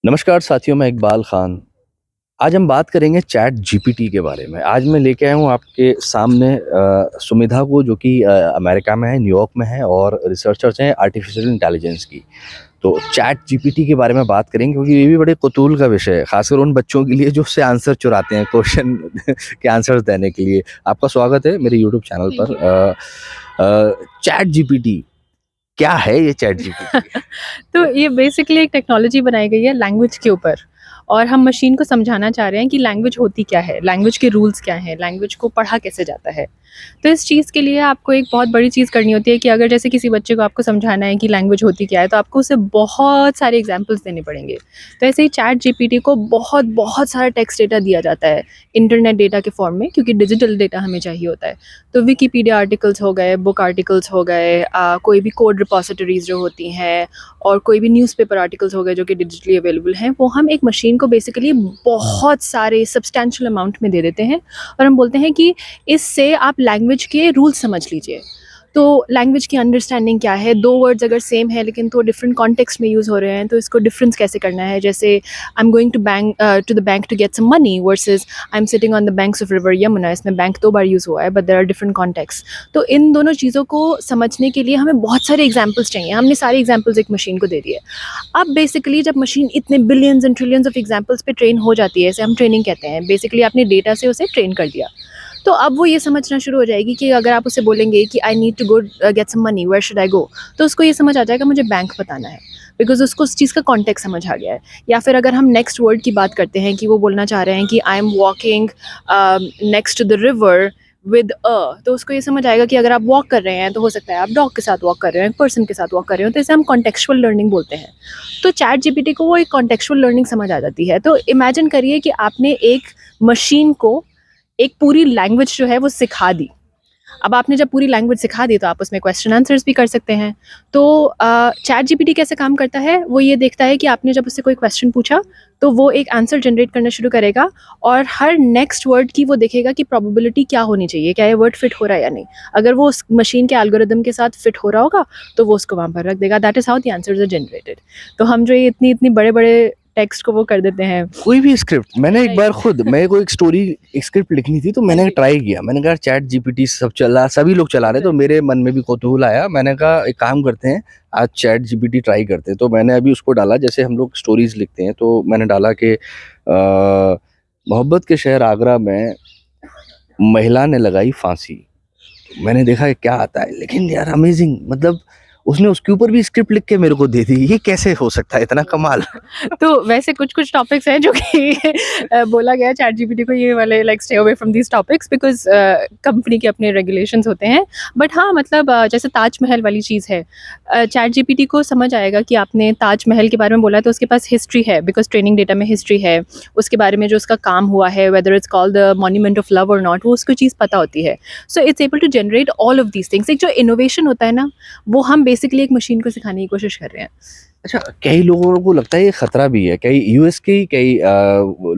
नमस्कार साथियों, मैं इकबाल खान। आज हम बात करेंगे चैट जीपीटी के बारे में। आज मैं लेके आया हूँ आपके सामने सुमिधा को, जो कि अमेरिका में है, न्यूयॉर्क में है और रिसर्चर्स हैं आर्टिफिशियल इंटेलिजेंस की। तो चैट जीपीटी के बारे में बात करेंगे क्योंकि ये भी बड़े कौतूहल का विषय है, खासकर उन बच्चों के लिए जो उससे आंसर चुराते हैं क्वेश्चन के आंसर्स देने के लिए। आपका स्वागत है मेरे यूट्यूब चैनल थैंक पर। यू। चैट जीपीटी क्या है ये चैट जीपीटी? तो ये बेसिकली एक टेक्नोलॉजी बनाई गई है लैंग्वेज के ऊपर, और हम मशीन को समझाना चाह रहे हैं कि लैंग्वेज होती क्या है, लैंग्वेज के रूल्स क्या हैं, लैंग्वेज को पढ़ा कैसे जाता है। तो इस चीज़ के लिए आपको एक बहुत बड़ी चीज़ करनी होती है कि अगर जैसे किसी बच्चे को आपको समझाना है कि लैंग्वेज होती क्या है, तो आपको उसे बहुत सारे एग्जाम्पल्स देने पड़ेंगे। तो ऐसे ही चैट जीपीटी को बहुत बहुत सारा टेक्स्ट डेटा दिया जाता है, इंटरनेट डेटा के फॉर्म में, क्योंकि डिजिटल डेटा हमें चाहिए होता है। तो विकीपीडिया आर्टिकल्स हो गए, बुक आर्टिकल्स हो गए, कोई भी कोड रिपोजिटरीज जो होती हैं, और कोई भी न्यूज़पेपर आर्टिकल्स हो गए जो कि डिजिटली अवेलेबल हैं, वो हम एक मशीन को बेसिकली बहुत सारे सब्सटैंशियल अमाउंट में दे देते हैं, और हम बोलते हैं कि इससे आप लैंग्वेज के रूल्स समझ लीजिए। तो लैंग्वेज की अंडरस्टैंडिंग क्या है, दो वर्ड्स अगर सेम है लेकिन तो डिफरेंट कॉन्टेक्स्ट में यूज़ हो रहे हैं, तो इसको डिफरेंस कैसे करना है। जैसे I am going to the bank to get some money versus I am sitting on the banks of river Yamuna. इसमें बैंक दो बार यूज़ हुआ है, but there are different context. तो इन दोनों चीज़ों को समझने के लिए हमें बहुत सारे एग्जाम्पल्स चाहिए। हमने सारे एग्जाम्पल्स एक मशीन को दे दिए। अब बेसिकली जब मशीन इतने billions and trillions of examples पे ट्रेन हो जाती है, इसे हम ट्रेनिंग कहते हैं, बेसिकली आपने डेटा से उसे ट्रेन कर दिया, तो अब वो ये समझना शुरू हो जाएगी कि अगर आप उसे बोलेंगे कि I need to go get some money, where should I go, तो उसको ये समझ आ जाएगा मुझे बैंक बताना है, बिकॉज उसको उस चीज़ का कॉन्टेक्स्ट समझ आ गया है। या फिर अगर हम नेक्स्ट वर्ड की बात करते हैं कि वो बोलना चाह रहे हैं कि I am walking next to the river with तो उसको ये समझ आएगा कि अगर आप वॉक कर रहे हैं तो हो सकता है आप डॉग के साथ वॉक कर रहे हो, एक पर्सन के साथ वॉक कर रहे हो, तो इसे हम कॉन्टेक्चुअल लर्निंग बोलते हैं। तो चैट जीपीटी को वो एक कॉन्टेक्चुअल लर्निंग समझ आ जाती है। तो इमेजिन करिए कि आपने एक मशीन को एक पूरी लैंग्वेज जो है वो सिखा दी। अब आपने जब पूरी लैंग्वेज सिखा दी तो आप उसमें क्वेश्चन आंसर्स भी कर सकते हैं। तो चैट जीपीटी कैसे काम करता है, वो ये देखता है कि आपने जब उससे कोई क्वेश्चन पूछा तो वो एक आंसर जनरेट करना शुरू करेगा, और हर नेक्स्ट वर्ड की वो देखेगा कि प्रोबेबिलिटी क्या होनी चाहिए, क्या ये वर्ड फिट हो रहा है या नहीं। अगर वो उस मशीन के एल्गोरिदम के साथ फिट हो रहा होगा तो वो उसको वहाँ पर रख देगा। That is how the answers are generated. तो हम जो ये इतनी इतनी बड़े बड़े टेक्स्ट को वो कर देते हैं। कोई भी स्क्रिप्ट, मैंने एक बार राइट। खुद मेरे को एक स्टोरी एक स्क्रिप्ट लिखनी थी, तो हाँ मैंने जी। ट्राई किया। मैंने कहा चैट जीपीटी सब चला, सभी लोग चला रहे, तो बिल्कुल। मेरे मन में भी कौतूहल आया। मैंने कहा एक काम करते हैं, आज चैट जीपीटी ट्राई करते हैं। तो मैंने अभी उसको डाला, जैसे हम लोग स्टोरीज लिखते हैं, तो मैंने डाला कि मोहब्बत के शहर आगरा में महिला ने लगाई फांसी। मैंने देखा कि क्या आता है, लेकिन यार अमेजिंग, मतलब उसने उसके ऊपर भी स्क्रिप्ट लिख के मेरे को दे दी। ये कैसे हो सकता है, इतना कमाल? तो वैसे कुछ-कुछ टॉपिक्स हैं जो कि बोला गया है चैट जीपीटी को, ये वाले like stay away from these topics, because company के अपने रेगुलेशंस होते हैं। बट हाँ, मतलब जैसे ताजमहल वाली चीज़ है, चैट जीपीटी को समझ आएगा कि आपने ताजमहल के बारे में बोला है तो उसके पास हिस्ट्री है, बिकॉज़ ट्रेनिंग डेटा में हिस्ट्री है। उसके बारे में जो उसका काम हुआ है, whether it's called the monument of love और नॉट, वो उसको चीज़ पता होती है। So it's able to generate all of these things. एक जो इनोवेशन होता है ना, वो हम बेसिकली एक मशीन को सिखाने की कोशिश कर रहे हैं। अच्छा, कई लोगों को लगता है ये खतरा भी है। कई यूएस के ही कई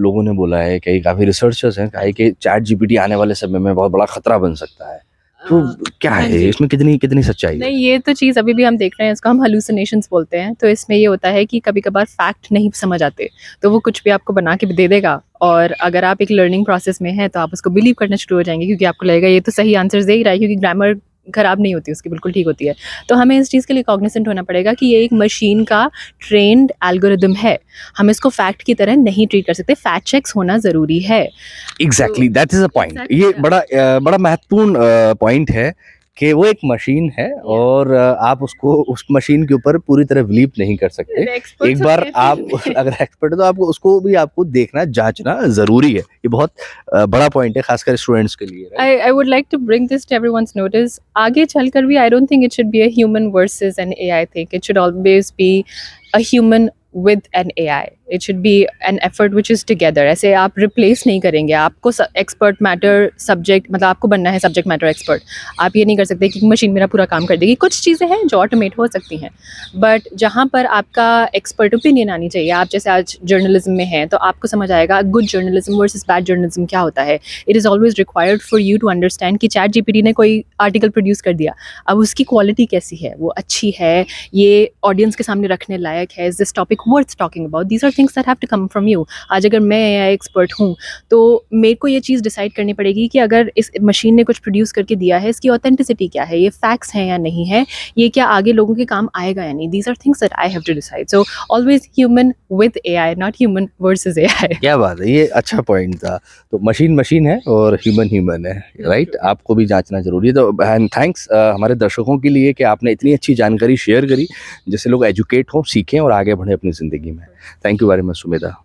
लोगों ने बोला है, कई काफ़ी रिसर्चर्स हैं, कहा है कि चैट जीपीटी आने वाले समय में बहुत बड़ा खतरा बन सकता है। तो क्या हाँ है जी। इसमें, कितनी कितनी सच्चाई है? नहीं, ये तो चीज़ अभी भी हम देख रहे हैं, इसको हम हैलुसिनेशंस बोलते हैं। तो इसमें ये होता है कि कभी-कभार फैक्ट नहीं समझ आते, तो वो कुछ भी आपको बना के दे देगा, और अगर आप एक लर्निंग प्रोसेस में हैं, तो आप उसको बिलीव करना शुरू हो जाएँगे, क्योंकि आपको लगेगा ये तो सही आंसर्स दे ही रहा है, क्योंकि ग्रामर खराब नहीं होती उसकी, बिल्कुल ठीक होती है। तो हमें इस चीज़ के लिए कॉग्निसेंट होना पड़ेगा कि ये एक मशीन का ट्रेन्ड एल्गोरिदम है। हम इसको फैक्ट की तरह नहीं ट्रीट कर सकते, फैक्ट चेक्स होना ज़रूरी है। तो exactly, that is a point. Exactly, ये या बड़ा महत्वपूर्ण पॉइंट है कि वो एक मशीन है, या और आप उसको उस मशीन के ऊपर पूरी तरह बिलीव नहीं कर सकते। एक्सपर्ट्स एक तो बार कहते आप हैं। अगर एक्सपर्ट है तो आपको उसको भी आपको देखना, जांचना ज़रूरी है। ये बहुत बड़ा पॉइंट है, खासकर स्टूडेंट्स के लिए, right? I would like to bring this to everyone's notice. आगे चलकर भी I don't think it should be a human versus an AI thing. It should always be a human with an AI. It should be an effort which is together. ऐसे आप replace नहीं करेंगे। आपको expert matter subject, मतलब आपको बनना है subject matter expert. आप ये नहीं कर सकते कि मशीन मेरा पूरा काम कर देगी। कुछ चीज़ें हैं जो ऑटोमेट हो सकती हैं, बट जहाँ पर आपका एक्सपर्ट ओपिनियन आनी चाहिए। आप जैसे आज जर्नलिज्म में हैं, तो आपको समझ आएगा good journalism versus bad journalism क्या होता है। It is always required for you to understand कि चैट जीपीटी ने कोई आर्टिकल प्रोड्यूस कर दिया, अब उसकी क्वालिटी कैसी है, वो अच्छी है, ये ऑडियंस के सामने रखने लायक है, is this topic like worth talking about. These are things that have to come from you. आज अगर मैं AI एक्सपर्ट हूँ तो मेरे को ये चीज़ डिसाइड करनी पड़ेगी कि अगर इस मशीन ने कुछ प्रोड्यूस करके दिया है, इसकी ऑथेंटिसिटी क्या है, ये फैक्ट्स हैं या नहीं है, ये क्या आगे लोगों के काम आएगा या नहीं. These are things that I have to decide. So always human with AI, not human versus AI. क्या बात है, ये अच्छा पॉइंट था. तो मशीन मशीन है और ह्यूमन ह्यूमन है, राइट. आपको भी जांचना जरूरी है. तो एंड थैंक्स हमारे दर्शकों के लिए कि आपने इतनी अच्छी जानकारी शेयर करी जिससे लोग एजुकेट हों, सीखें और आगे बढ़े अपनी ज़िंदगी में. Thank you very much Sumedha.